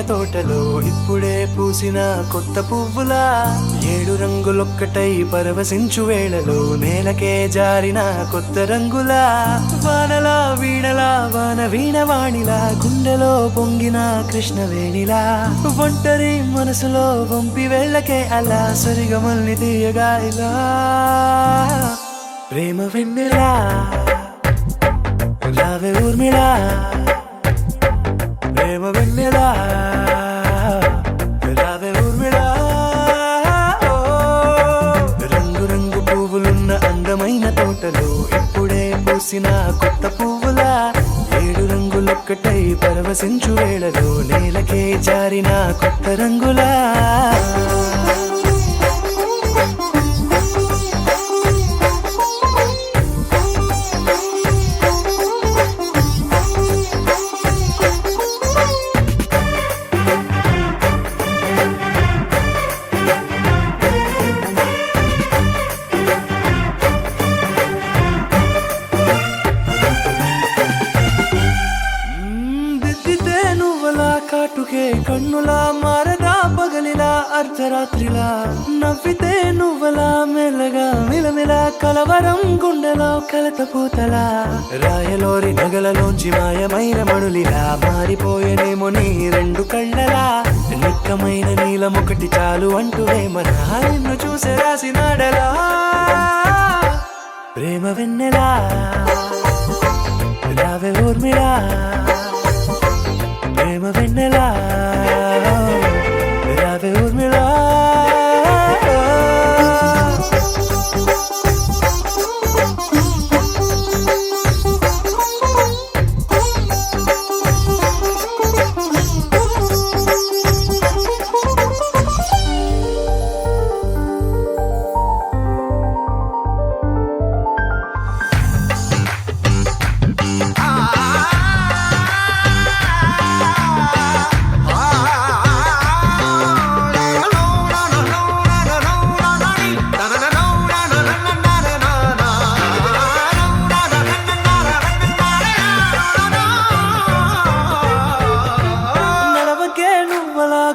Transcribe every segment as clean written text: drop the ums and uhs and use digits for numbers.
తోటలో ఇప్పుడే పూసిన కొత్త పువ్వులా 7 రంగులొక్కటై పరవశించు వేళలో నేలకే జారిన కొత్త రంగులా వానలా వీణలా వాన వీణవాణిలా గుండెలో పొంగిన కృష్ణవేణిలా ఒంటరి మనసులో వంపి వెళ్ళకే అలా సరిగమల్ని తీయగా ఇలా ప్రేమ వెన్నెలా రావే ఊర్మిళా ప్రేమ వెన్నెలా రావే ఊర్మిళా రంగు రంగు పువ్వులున్న అందమైన తోటలో ఇప్పుడే పూసిన కొత్త పువ్వులా 7 రంగులొక్కటై పరవశించు వేళలో నేలకే జారిన కొత్త రంగులా కాటుకే కన్నులా మారదా పగలిలా అర్ధరాత్రిలా నవ్వితే నువ్వలా మెల్లగా మిలమిలా కలవరం గుండెలో కలతపూతలా రాయలోరి నగలలోంచి మాయమైన మణులిలా మారిపోయేనేమో నీ 2 కళ్ళలా నిక్కమైన నీలమొకటి చాలు అంటూ వేమన నిన్ను చూసే రాసినాడలా ప్రేమ వెన్నెలా రావే ఊర్మిళా ప్రేమ వెన్నెలా రావే ఊర్మిళా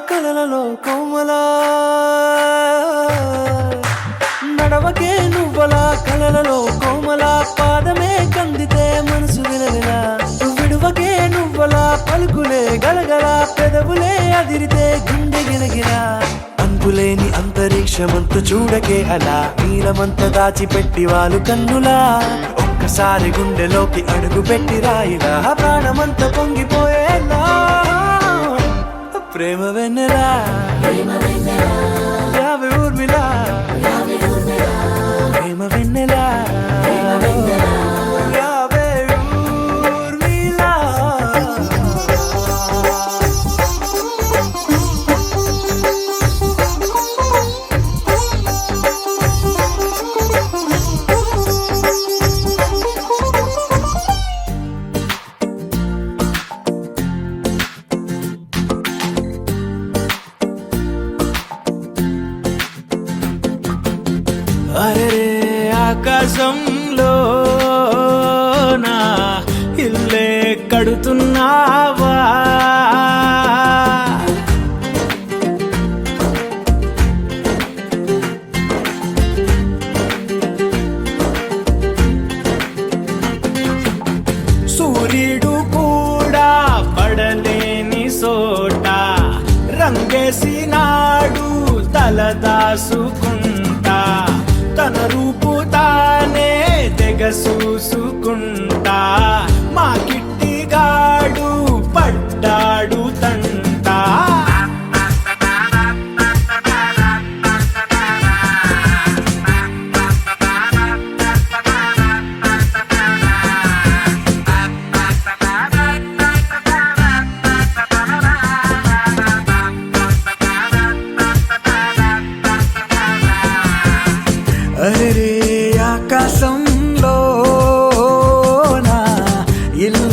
కలలలో కోమలా నడవకే నువ్వలా కలలలో కోమలా పాదమే కందితే మనసు విలవిలా విడువకే నువ్వలా పలుకులే గలగల పెదవులే అదిరితే గుండె గిలగిలా అంతులేని అంతరిక్షమంతు చూడకే అలా నీలమంత దాచిపెట్టి వాళ్ళు కన్నులా ఒక్కసారి గుండెలోకి అడుగు పెట్టి రాయిలా ప్రాణమంత పొంగిపోయేలా ప్రేమ వెన్నెలా రావే ఊర్మిళా ప్రేమ వెన్నెలా రావే ఊర్మిళా అరే ఆకాశంలో నా ఇల్లే కడుతున్నావా సూర్యుడు కూడా పడలేని సోట రంగేసినాడు తలదాసుకుంటా తన రూపు తానే తెగసూసుకుంటా మా కిట్టిగాడు పడ్డాడు తంటా అరే ఆకాశంలో నా ఇల్లు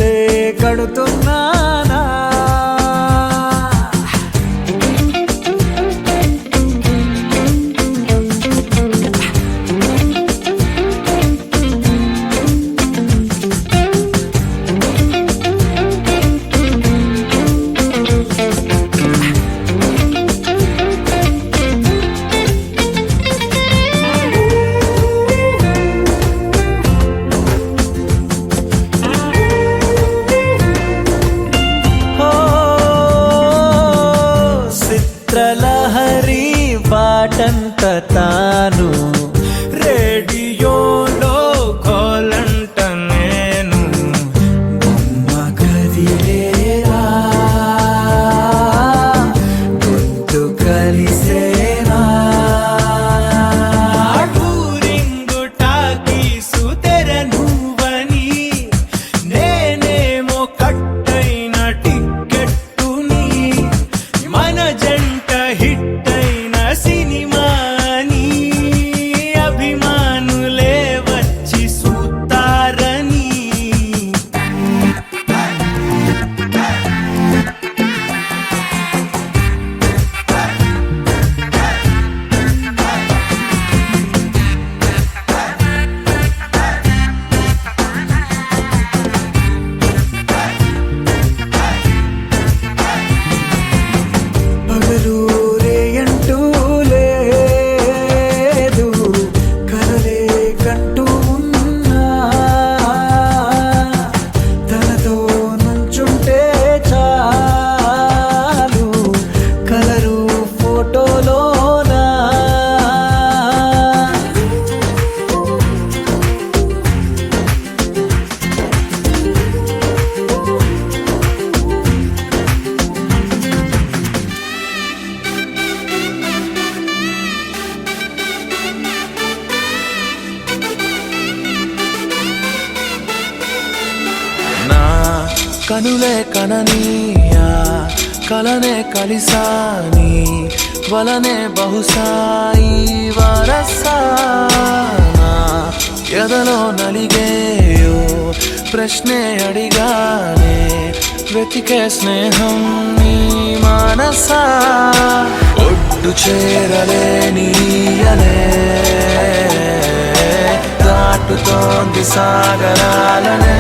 చిత్రలహరి పాటంత తాను రేడియోలో కోలంట నేను బొమ్మ కదిలేరా గొంతు కలిసేరా ఊరింగు టాకీసు తెర నువ్వని నేనేమో కట్టైన టిక్కెట్టుని మన జంట హిట్ అయిన సినిమాని అభిమానులే వచ్చి సూతారని పగలూరే అంటూ లేదు కలలే కంటూ ఉన్నా తనతో నుంచుంటే చాలు కలరు ఫోటోలోనా నా కనులే కననీయా కలనే కలిసాని వలనే బహుశాయి వరసానా ఎదలో నలిగేయో ప్రశ్నే అడిగానే వెతికే స్నేహం నీ మనసా ఒడ్డు చేరలేనీయలే దాటుతోంది సాగరాలనే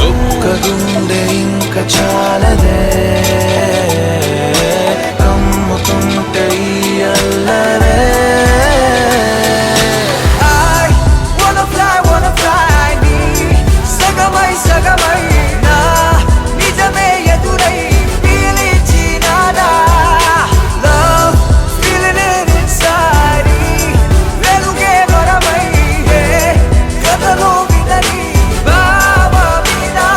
ఒక్క గుండె ఇంక చాలదే కమ్ముకుంటే ఈ అల్లరే I wanna fly నీ సగమై సగమై నా నిజమే ఎదురై పిలిచినాదా Love feeling it inside వెలుగే వరమై కథలో వినని భావమినా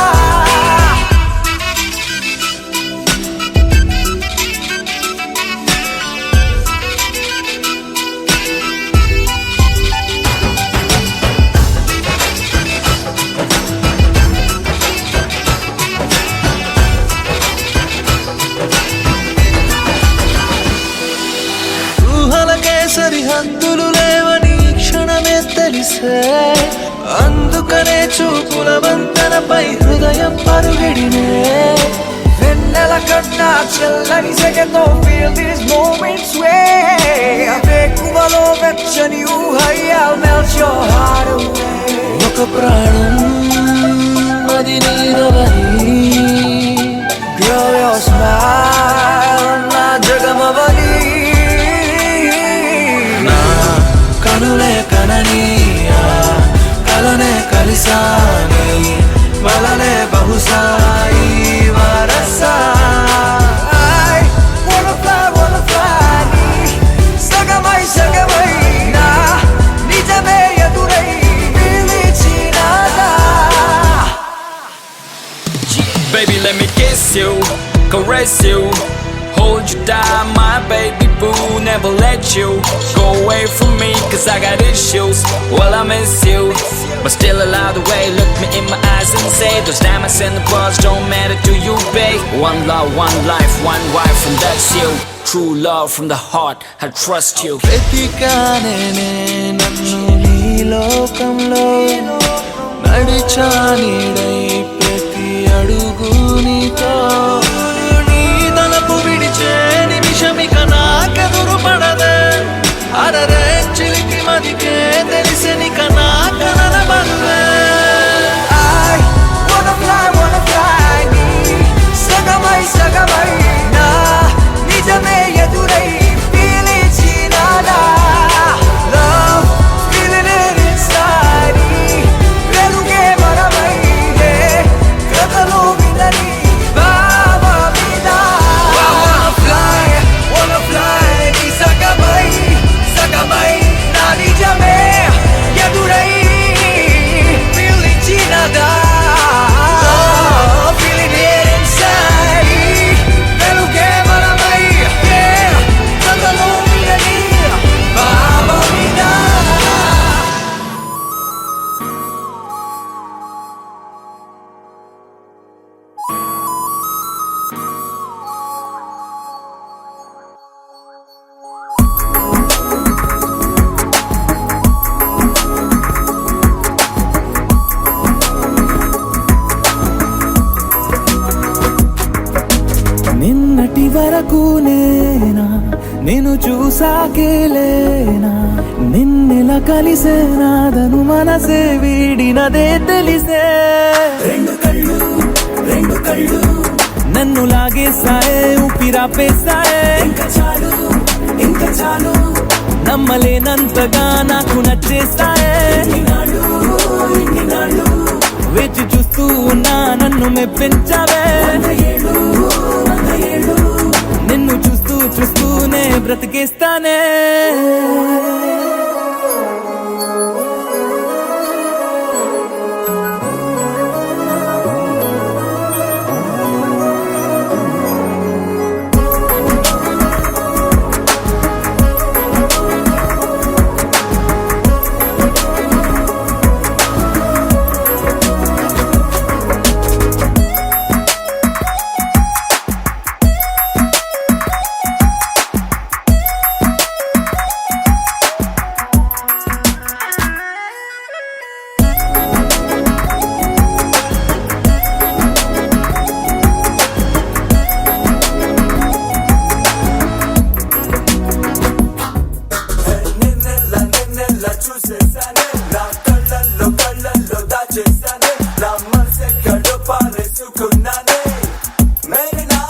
ఊహలకే సరిహద్దులు లేవని ఈ క్షణమే తెలిసే అందుకనే చూపుల వంతెనపై హృదయం పరుగిడినే వెన్నెల కన్నా చల్లని సెగతో feel these moments way వేకువలో వెచ్చని ఊహయ్యా melt your heart away ఒక ప్రాణం అది నీరవని Girl, your smile నా జగమవని నా కనులే కననీయా కలనే కలిసాని వలనే బహుశాయి వరసా I wanna fly నీ సగమై సగమై నా నిజమే ఎదురై పిలిచినాదా Baby, let me kiss you, caress you, hold you down, my baby boo. Never let you go away from me, cause I got issues. Well, I miss you, but still allow the way. Look me in my eyes and say, those diamonds and the bars don't matter to you, babe. One love, one life, one wife, and that's you. True love from the heart, I trust you. వెతికానే నన్ను నీ లోకంలో నడిచానిడై ప్రతి అడుగు నీతో నీ తలపు విడిచే నిమిషమిక నాకెదురు పడదే అరరే చిలికి మదికే తెలిసినిక నా కలల బరువే I wanna fly నీ సగమై సగమై నా నిజమే ఎదురై పిలిచినాదా Love feeling it inside వెలుగే వరమై కథలో వినని భావ వరకు నేనా నేను చూసాకేలేనా నిన్నెలా కలిసేనాదను మనసే వీడినదే తెలిసే రెండు కళ్ళు నన్ను లాగేసాయే ఊపిరాపేసాయే ఇంకా చాలు నమ్మలేనంతగా నాకు నచ్చేసాయే ఇన్ని నాళ్ళు వేచి చూస్తూ ఉన్నా నన్ను మెప్పించావే నిన్ను చూస్తూనే బ్రతికేస్తానే నిన్నెల్లా చూసేసానే నా కళ్ళల్లో దాచేసానే నా మనసెక్కడో పారేసుకున్నానే మేఘనా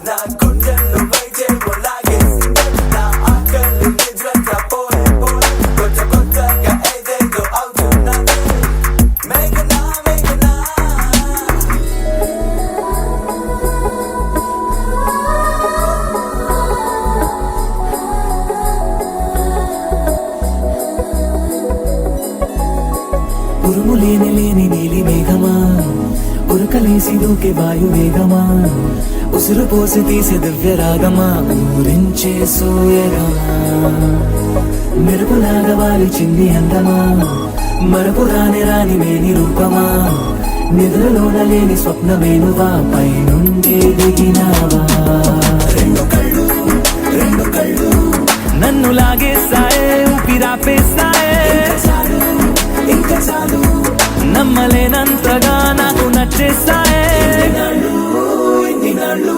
నా గుండెల్లో వైద్యేమో లాగేసిందే నా ఆకలి నిద్రంతా పోయే కొత్తగా ఏదేదో అవుతున్నానే మేఘనా ఉరుము లేని నీలి మేఘమా ఉరకలేసి దూకే వాయు వేగమా ఉసురు పోసి తీసే దివ్య రాగమా ఊరించే సూయగమా మెరుపులాగా వాలి చింది అందమా మరపు రాని మేని రూపమా నిద్రలోన లేని స్వప్నమేనువా పైనుండి దిగినావా రెండు కళ్ళు నన్ను లాగేసాయే ఊపిరాపేసాయే ఇంకా చాలు నమ్మలేనంతగా నాకు నచ్చేసాయే ఇన్ని నాళ్ళు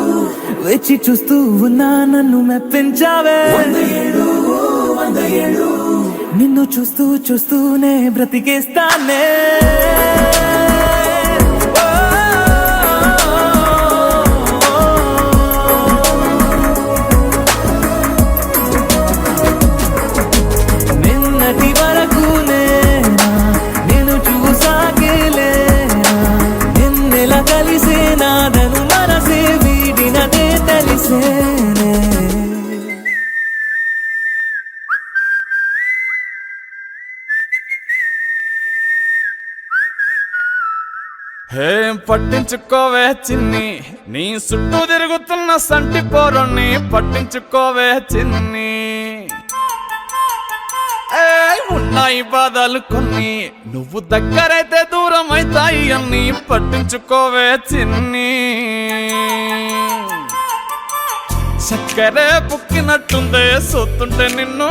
వేచి చూస్తూ ఉన్నా నన్ను మెప్పించావే 100 ఏళ్ళు నిన్ను చూస్తూనే బ్రతికేస్తానే నిన్నటి వరకు నేనా నేను చూసాకేలేనా నిన్నెలా కలిసేనాదను మనసే వీడినదే తెలిసేనే ఏం పట్టించుకోవే చిన్ని నీ చుట్టూ తిరుగుతున్న సంటి పోరుని పట్టించుకోవే చిన్ని ఉన్నాయి బాధలు కొన్ని నువ్వు దగ్గరైతే దూరం అవుతాయి అన్ని పట్టించుకోవే చిన్ని చక్కరే పుక్కినట్టుందే సొత్తుంటే నిన్ను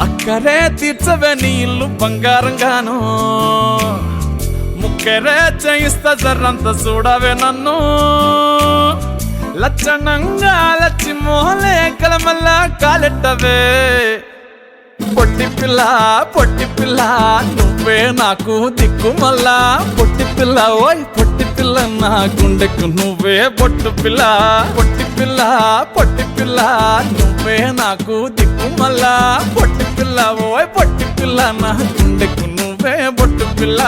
అక్కరే తీర్చవే నీ ఇల్లు బంగారంగాను ముక్కరే చేయిస్తా జర్రంత చూడవే నన్ను లచ్చణంగా లచ్చి మోహలే కలమల్లా కాలెట్టవే పొట్టి పిల్ల నువ్వే నాకు దిక్కు మళ్ళా పొట్టి పిల్ల ఓయ్ పొట్టి పిల్ల నా గుండెకు నువ్వే బొట్టు పిల్ల పొట్టి పిల్ల నువ్వే నాకు దిక్కు మళ్ళా పొట్టి పిల్ల ఓయ్ పొట్టి పిల్ల నా గుండెకు నువ్వే బొట్టు పిల్ల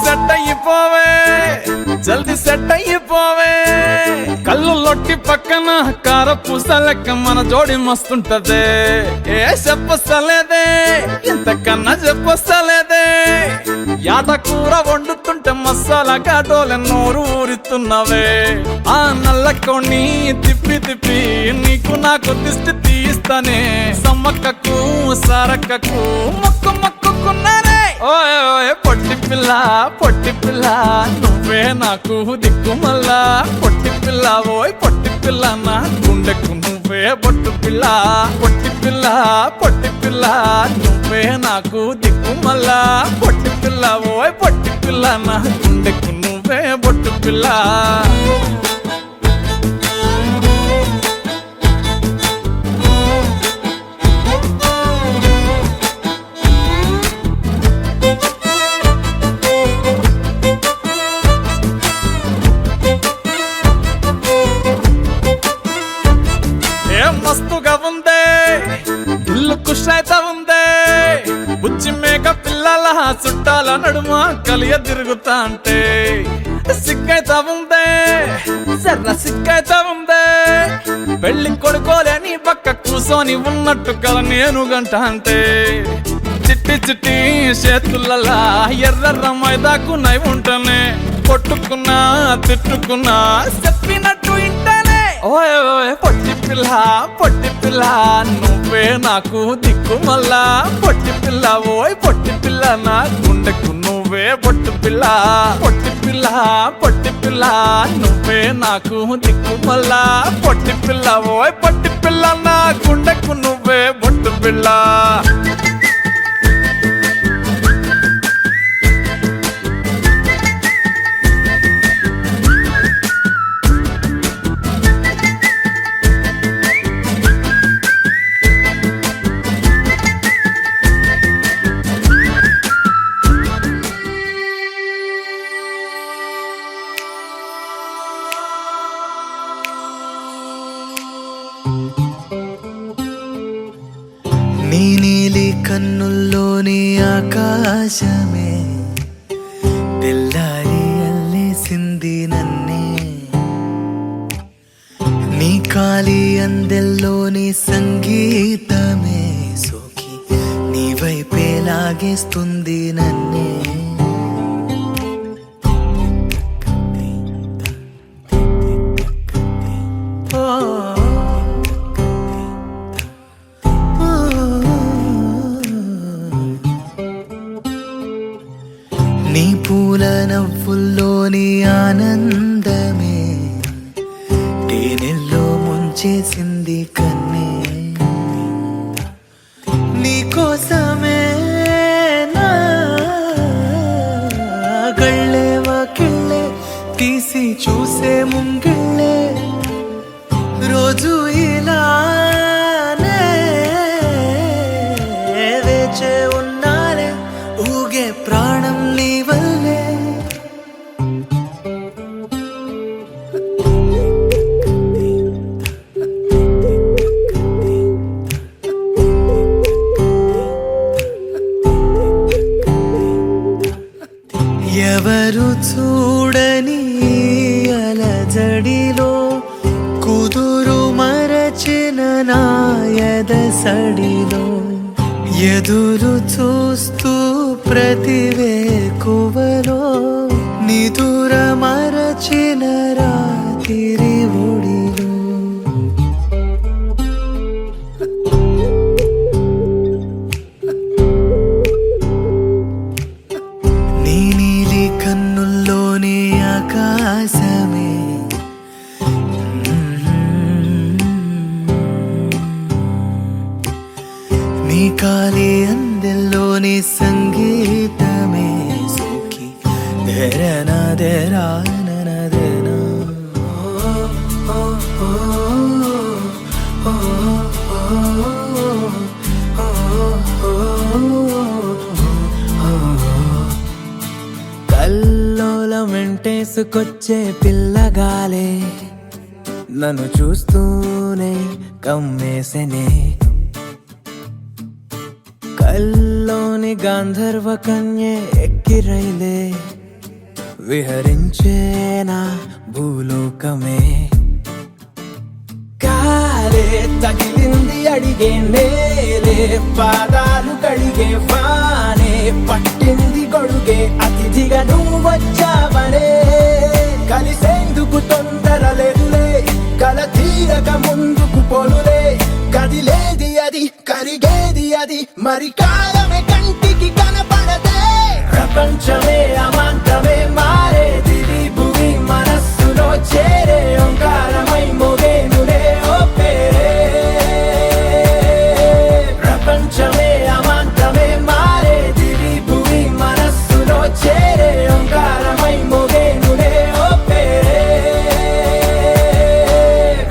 సెట్ అయిపోవే జల్దీ సెట్ అయిపోవే కళ్ళు లొట్టి పక్కన కార పూసలెక్క మన జోడి మస్తుంటదే ఏ చెప్పలేదే ఇంతకన్నా చెప్పలేదే యాట కూర వండుతుంటే మసాలా ఘాటోలే నోరు ఊరుతున్నవే ఆ నల్లకొని తిప్పి నీకు నాకు దిష్టి తీస్తానే సమ్మక్కకు సారక్కకు మొక్కుకున్నానే ఓయ్ ఓయ్ పొట్టి పిల్ల పొట్టి పిల్ల నువ్వే నాకు దిక్కుమల్లా పొట్టి పిల్ల ఓయ్ పొట్టి పిల్ల నా గుండెకు నువ్వే బొట్టు పిల్ల పొట్టి పిల్ల పొట్టి పిల్ల నువ్వే నాకు దిక్కుమల్లా పొట్టి పిల్ల ఓయ్ పొట్టి పిల్ల నా గుండెకు నువ్వే బొట్టు పిల్ల మస్తుగా ఉందే ఇల్లు కుషైతా ఉందే బుచ్చి మేక పిల్లల చుట్టాల నడుమ కలియ తిరుగుతా అంటే సిగ్గైతా ఉందే సర్ర సిగ్గైతా ఉందే పెళ్లి కొడుకోలేని పక్క కూసోని ఉన్నట్టు కల నేను గంట అంటే చిట్టి చిట్టి చేతులలా ఎర్ర మైదాకు నై ఉంటనే కొట్టుకున్నా తిట్టుకున్నా చెప్పినట్టు ఇంటనే ఓయ్ ఓయ్ పొట్టి పిల్ల నువ్వే నాకు దిక్కుమల్లా పొట్టి పిల్ల ఓయ్ పొట్టి పిల్ల నా గుండెకు నువ్వే బొట్టు పిల్ల పొట్టి పిల్ల నువ్వే నాకు దిక్కుమల్లా పొట్టి పిల్ల ఓయ్ పొట్టి పిల్ల నా గుండెకు నువ్వే బొట్టు పిల్ల నీ నీలి కన్నుల్లోని ఆకాశమే తెల్లారి అల్లేసింది నన్నే నీ కాలి అందెల్లోని సంగీతమే సోకి నీ వైపే లాగేస్తుంది నన్నే నీ పూల నవ్వుల్లోని ఆనందమే తేనెల్లో ముంచేసింది కన్నే నీ కోసమే నా గళ్ళే వాకిళ్ళే తీసి చూసే ముంగిళ్ళే రోజు ఇలానే వేచే ఉన్నానే ఊగే ప్రాణం నీ వల్లే ఎవరు చూడని అలజడిలో కుదురు మరచిన నాయద సడిలో ఎదురు చూస్తూ ప్రతివేకువలో నిదుర మరచిన రాత్రి ఒడిలో నీ నీలి కన్నుల్లోని ఆకాశమే నీ కాలి అందెల్లోని సంగీతమే సోకి దేరనా దేరానా దేనా కల్లోలం వెంటేసుకొచ్చే పిల్లగాలే నన్ను చూస్తూనే కమ్మేసనే కల్లోని గాంధర్వ కన్యే ఎక్కిరైలే విహరించేనా భూలోకమే కాలే తగిలింది అడిగే నేలే పాదాలు కడిగే వానే పట్టింది గొడుగే అతిథిగా నువ్వు వచ్చావనే కలిసేందుకు తొందర లేదులే కల తీరక ముందుకు పొలులే కదిలేది అది కరిగేది అది మరి కాలమే కంటికి కనపడదే ప్రపంచమే అమాంతమే మారే దివి భూమి మనస్సులో చేరే ఓంకారమై మోగేనులే ఓ పేరే ప్రపంచమే అమాంతమే మారే దివి భూమి మనస్సులో చేరే ఓంకారమై మోగేనులే ఓ పేరే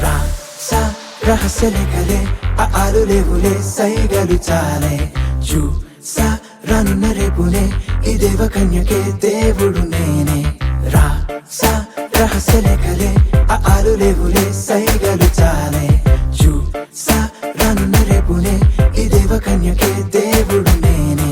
రా సా రహస్యలే కలే ఆ ఆలులేవులే సైగలు చాలే చూ సా రానున్న రేపునే ఈ దేవ కన్యకే దేవుడు నేనే రా సా రహస్యలే కలే ఆ ఆలులేవులే సైగలు చాలే చూ సా రానున్న రేపునే ఈ దేవ కన్యకే దేవుడు నేనే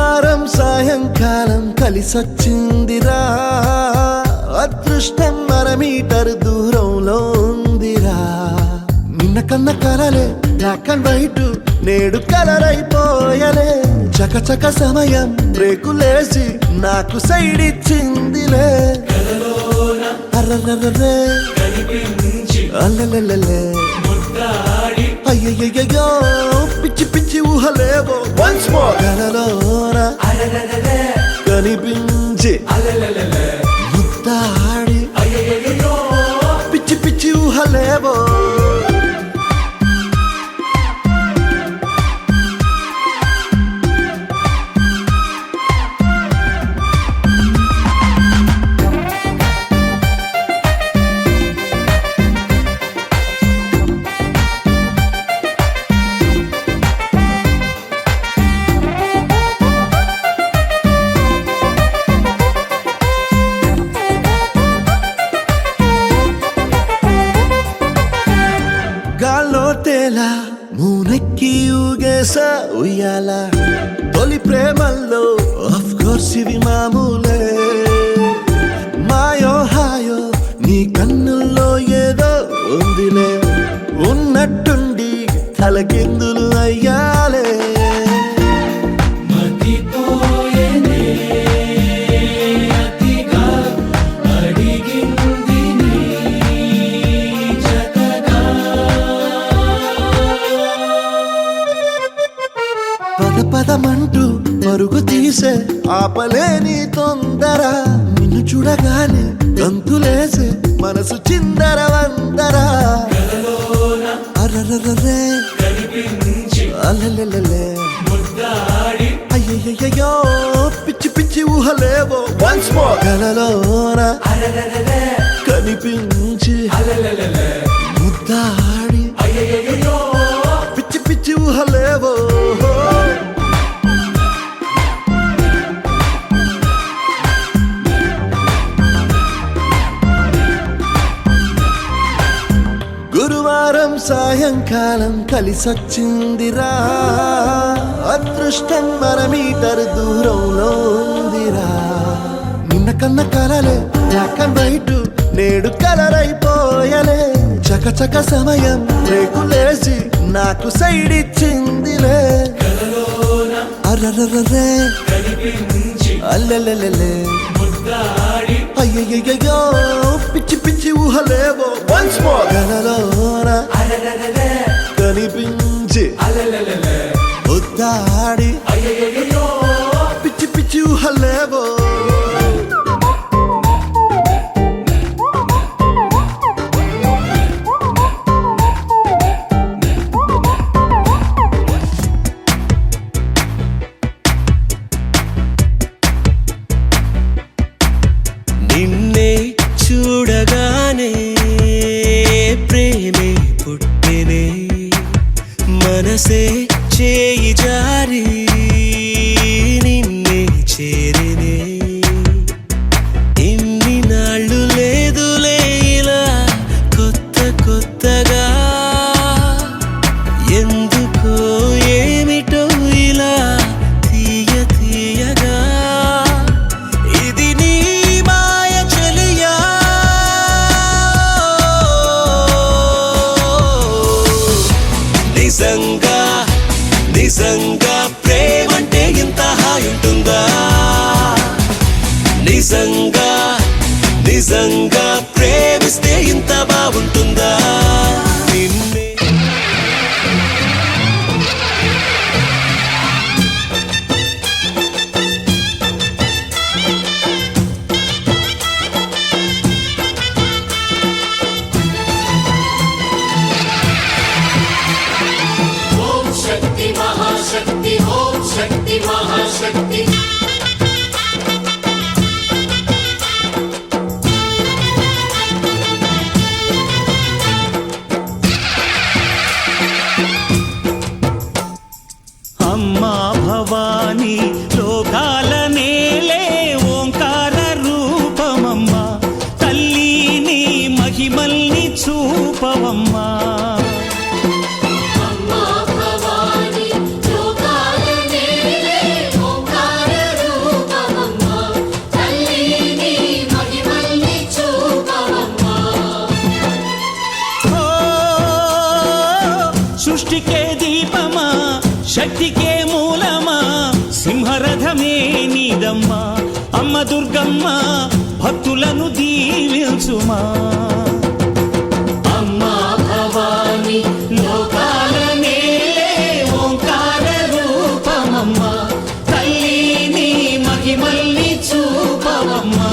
గురువారం సాయంకాలం కలిసొచ్చిందిరా, అదృష్టం మన మీటర్ దూరంలో ఉందిరా. నిన్న కన్న కలలే బ్లాక్ అండ్ వైట్ నేడు కలర్ అయిపోయలే. చకచక సమయం బ్రేకులేసి నాకు సైడ్ ఇచ్చిందిలే. అర్రర్రర్రే అల్లలే అయ్యయ్యో పిచ్చి పిచ్చి ఊహలేవో వన్స్ మోర్ కలలోన కనిపించి ముద్దాడి పిచ్చి పిచ్చి ఊహలేవో. గాల్లో తేలా మూనెక్కి ఊగేసా ఉయ్యాల. తొలి ప్రేమల్లో ఆఫ్ కోర్స్ ఇవి మామూలే. మాయో హాయో నీ కన్నుల్లో ఏదో ఉందిలే. ఉన్నట్టుండి తలకిందులు అయ్యాలే. పదమంటూ పరుగు తీసే ఆపలేని తొందర. నిన్ను చూడగానే గంతులేసే మనసు చిందర వందర. అర్రర్రర్రే అల్లలే అయ్యయ్యో పిచ్చి పిచ్చి ఊహలేవో వన్స్ మోర్ కలలోన కనిపించి ముద్దాడి పిచ్చి పిచ్చి ఊహలేవో. గురువారం సాయంకాలం కలిసొచ్చిందిరా, అదృష్టం మన మీటర్ దూరంలో ఉందిరా. నిన్న కన్న కలలే బ్లాక్ అండ్ వైట్ నేడు కలర్ అయిపోయలే. చకచక సమయం బ్రేకులేసి నాకు సైడ్ ఇచ్చిందిలే. అర్రర్రర్రే అల్లలే అయ్యయ్యో పిచ్చి పిచ్చి ఊహలేవో వన్స్ మోర్ కలలోన కనిపించి ముద్దాడి పిచ్చి పిచ్చి ఊహలేవో. నిన్నే చూడగానే ప్రేమే పుట్టినే, మనసే చేయి జారి నిన్నే చేరినే. ఇన్ని నాళ్ళు లేదులే ఇలా కొత్త కొత్తగా, ఎందుకో ఏమిటో ఇలా తీయ తీయగా. ఇది నీ మాయ చెలియా, నిజంగా నిజంగా ప్రేమంటే ఇంత హాయి ఉంటుందా? నిజంగా నిజంగా ప్రేమిస్తే ఇంత బాగుంటుందా? నిన్నే शक्ति महाशक्ति ओम शक्ति महाशक्ति अम्मा भवानी लोकाल नेले ओंकार रूपमम्मा, तल्ली नी महिमल्नि चूपवम्मा. अम्मा भवानी लोकाल नेले ओंकार రథమే నీదమ్మా అమ్మ దుర్గమ్మ భక్తులను దీవించుమా అమ్మా భవాని లోకాల నేలే ఓంకార రూపమమ్మా తల్లి నీ మహిమల్ని చూపవమ్మా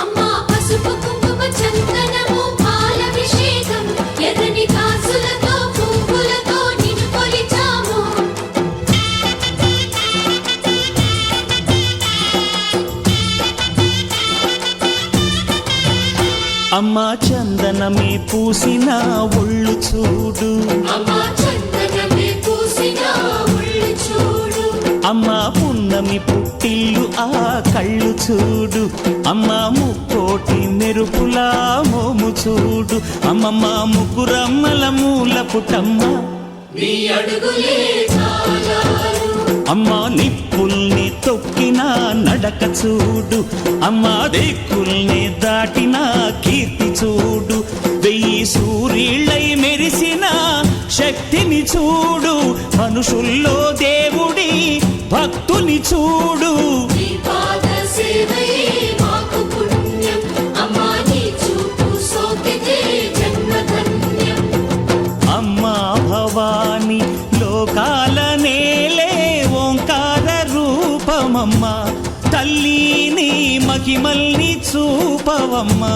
అమ్మా పసుపు కుంకుమ చందనము పాలభిషేకం ఎర్రని కాసులతో పువ్వులతో నిన్ను కొలిచాము అమ్మా చందనమే పూసిన ఒళ్ళు చూడు అమ్మా చందనమే పూసిన ఒళ్ళు చూడు అమ్మా పున్నమి పుట్టిల్లు ఆ కళ్ళు చూడు అమ్మా ముక్కోటి మెరుపులా మోము చూడు అమ్మమ్మ ముగ్గురమ్మల మూల పుట్టమ్మ నీ అడుగులే చాలారు అమ్మా నిప్పుల్ని తొక్కిన నడక చూడు అమ్మా దిక్కుల్ని దాటిన కీర్తి చూడు 1000 సూర్యుళ్ళై మెరిసిన శక్తిని చూడు మనుషుల్లో దేవుడి భక్తుని చూడు నీ పాద సేవయే మాకు పుణ్యం అమ్మా నీ చూపు సోకితే జన్మధన్యం అమ్మా భవాని లోకాల నేలే ఓంకార రూపమమ్మా తల్లి నీ మహిమల్ని చూపవమ్మా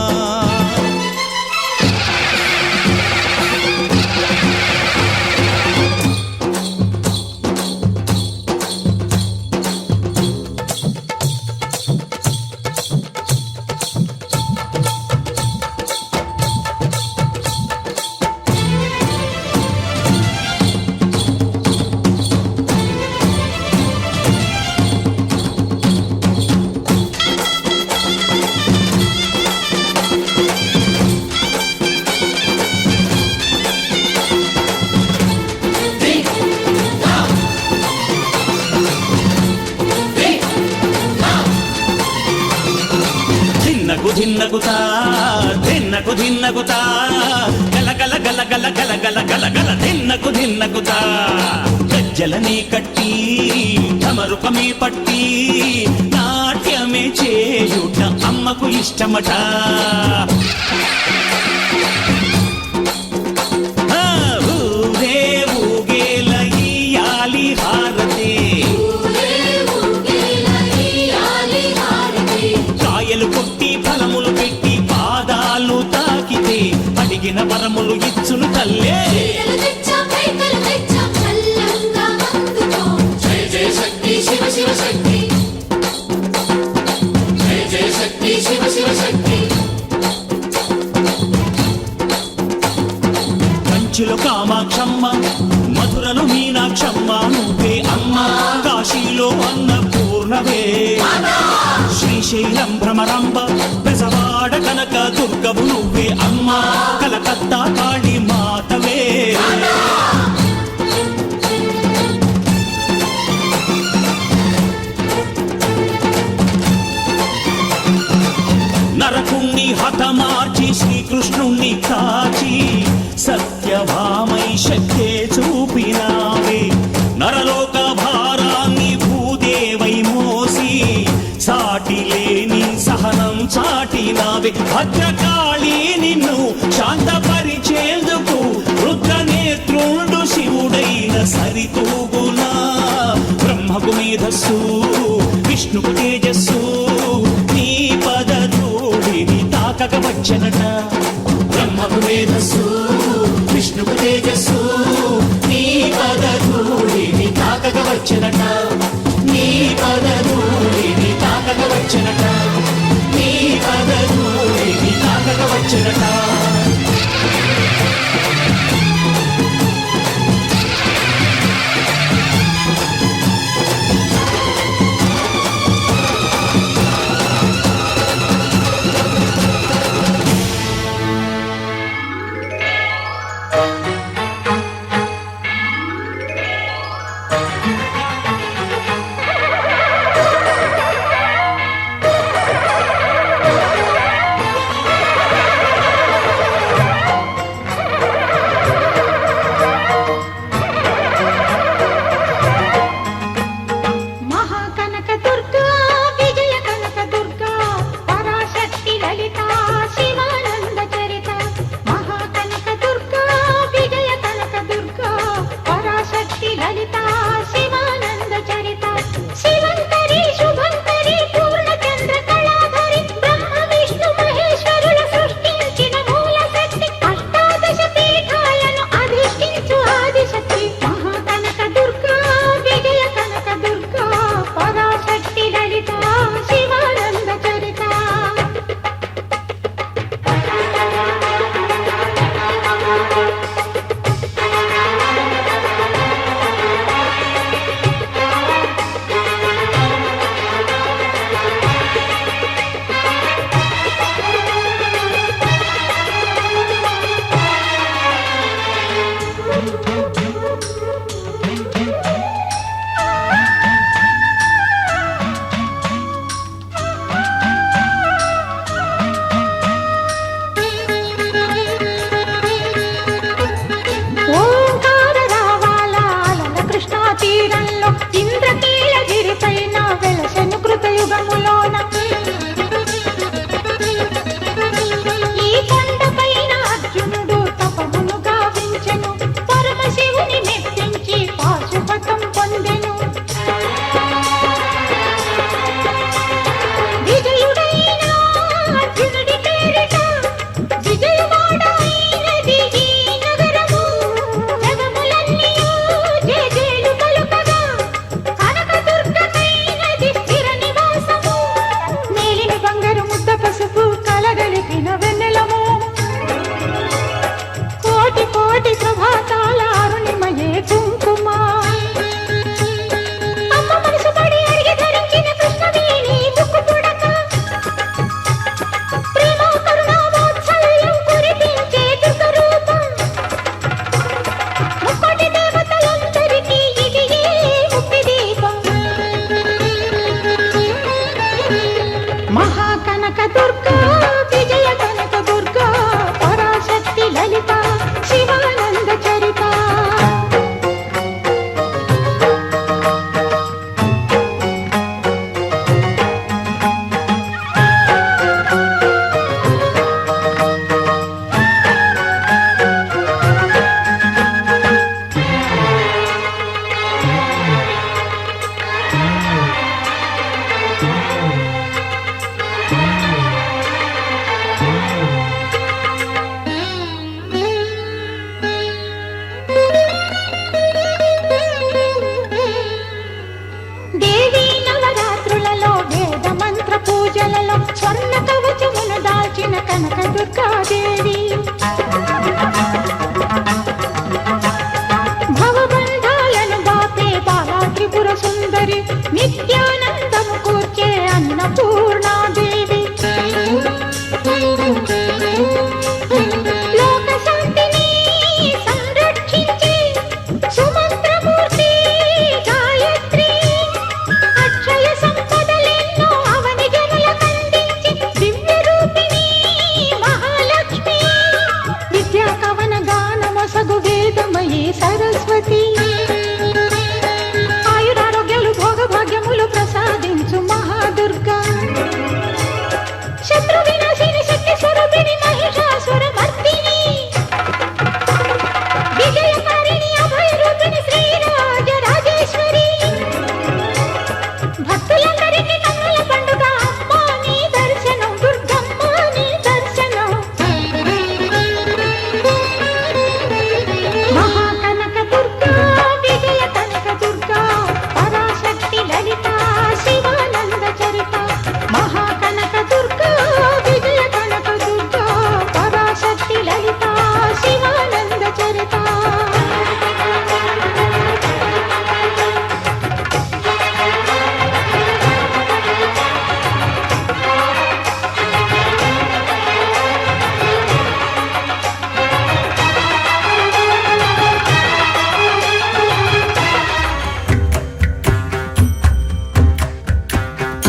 ధిన్నగుతా ధిన్నగుతా గల గల గల గల గల గల గల గల ధిన్నగుతా గజ్జలనే కట్టి ఢమరుకమే పట్టి నాట్యమే చేయుట అమ్మకు ఇష్టమట ఊరే ఊగేల ఇయ్యాలి హారతి కాయలు కొట్టి ఫలములు పెట్టి పాదాలు తాకితే అడిగిన వరములు ఇచ్చును తల్లే జయ జయ శక్తి శివ శివ శక్తి జయ జయ శక్తి శివ శివ శక్తి కంచిలో కామాక్షమ్మ మధురలో మీనాక్షమ్మ నువ్వే అమ్మ కాశీలో అన్నపూర్ణవే శ్రీశైలం భ్రమరాంబ బెజవాడ కనక దుర్గవు నువ్వే అమ్మ కలకత్తా కాళీ మాతవే నరకుణ్ణి హతమార్చి శ్రీకృష్ణుణ్ణి కాచి సత్యభామై శక్తే చూపినావే నరలోక భారాన్ని భూదేవై మోసి సాటి లేని సహనం చాటినావే భద్రకాళి నిన్ను శాంతపరిచేందుకు రుద్రనేత్రుండు శివుడైన సరితూగునా బ్రహ్మకు మేధస్సు విష్ణుకు తేజస్సు నీ పదధూళిని తాకక వచ్చనట బ్రహ్మకు మేధస్సు విష్ణుకు తేజస్సు నీ పదధూళిని తాకక వచ్చనట నీ పదధూళిని తాకక వచ్చనట నీ పదధూళిని తాకక వచ్చనట కనక దుర్గాదేవి భవబంధాలను బాపే బాలా త్రిపుర సుందరి నిత్యానందము కూర్చే అన్నపూర్ణాదేవి లోక శాంతిని సంరక్షించే సుమంత్రమూర్తి గాయత్రి అక్షయ సంపదలెన్నో అవని జనులకందించి దివ్య రూపిణి మహాలక్ష్మి విద్యా కవన గానమొసగు వేదమయీ సరస్వతి ఆయురారోగ్యాలు భోగభాగ్యములు ప్రసాదించు మహాదుర్గా శత్రు వినాశిని శక్తి స్వరూపిణి మహిషాసుర మర్దిని విజయకారిణి అభయ రూపిణి శ్రీరాజ రాజేశ్వరి భక్తులందరికీ కన్నుల పండుగ అమ్మా నీ దర్శనం దుర్గమ్మ నీ దర్శనం మహాకనక దుర్గా విజయ కనక దుర్గా పరాశక్తి లలిత శివానంద చరిత మహాకనక దుర్గా విజయ కనక దుర్గా పరాశక్తి లలిత శివానంద చరిత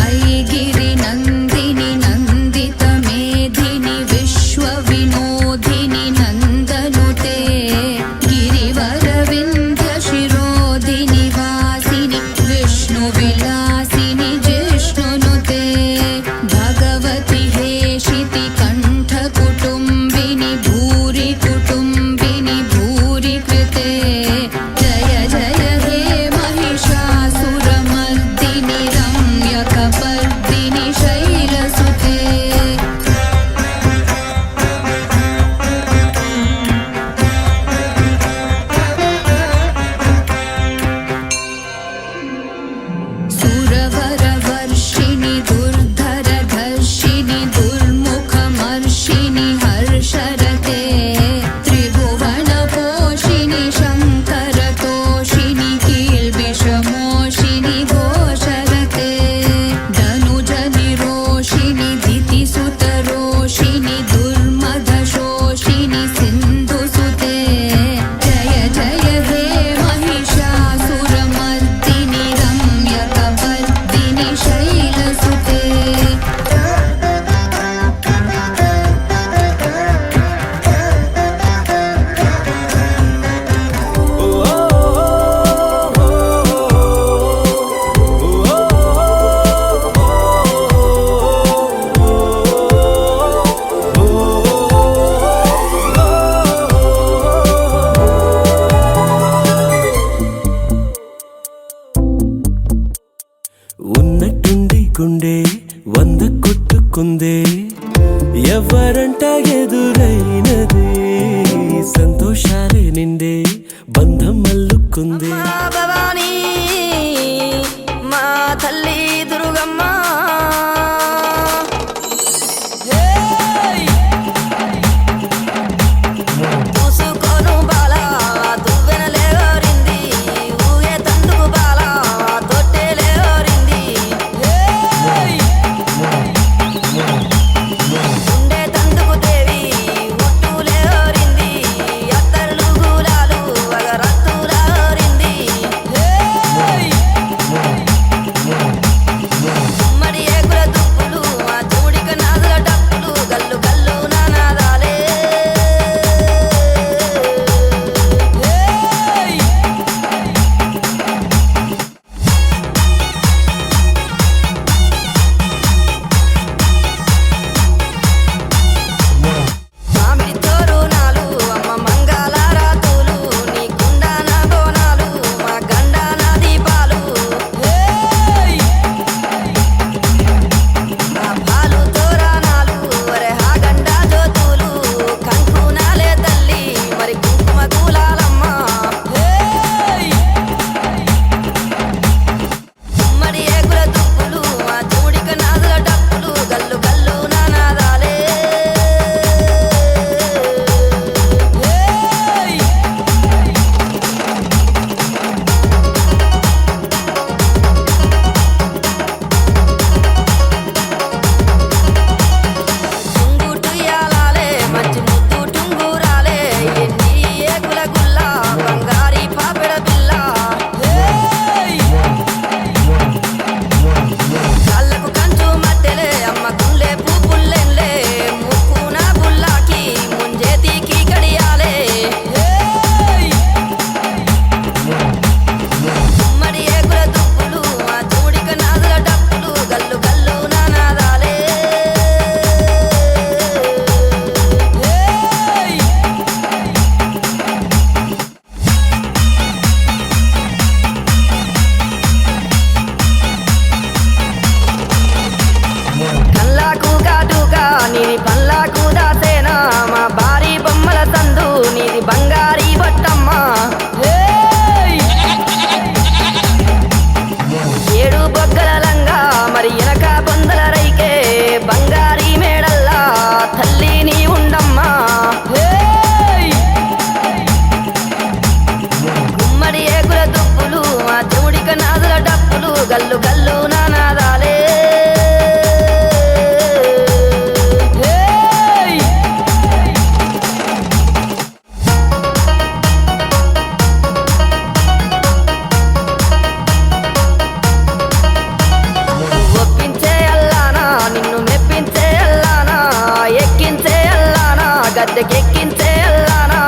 ऐगिरि नन्दिनि नन्दित मेधिनि विश्व विनोदिनि नन्दनुते गिरिवर विन्ध्य शिरोधिनि वासिनि विष्णु विलासिनि जिष्णुनुते भगवति हेशिति कण्ठ कुटुम्बिनि भूरि कुटुम्बिनि भूरि कृते जय जय हे महिषासुरमर्दिनि रम्यकपर्दिनि शैलसुते सुरवरवर्षिणि दुर्धरधर्षिणि दुर्मुखमर्षिणि हर्षरते त्रिभुवनपोषिणि शङ्करतोषिणि कील्बिषमोषिणि घोषरते धनुजनिरोषिणि दितिसुतरोषिणि दुर्मदशोषिणि सिन्धुसुते जय जय हे महिषासुरमर्दिनि रम्यकपर्दिनि शैलसुते ఉన్నట్టుండి గుండె 100 కొట్టుకుందే ఎవరంట ఎదురైనదే సంతోషాలే నిండే బంధం అల్లుకుందే భవానీ మా తల్లి దుర్గమ్మ పూసుకోను బాల దువ్వెనలే ఓరింది ఊగే తందుకు బాల తొట్టెలే ఓరింది ఉండే తందుకు దేవి ఒట్టులే ఓరింది అత్తర్లు గులాలు వగరత్తుల ఓరింది గల్లు గల్లు నానాదాలే ఒప్పించే అల్లానా నిన్ను మెప్పించే అల్లానా ఎక్కించే అల్లానా గద్దెకెక్కించే అల్లానా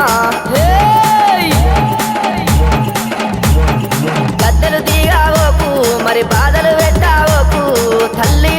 గద్దెలు దిగావోకు మరి బాధలు పెట్టావోకు తల్లి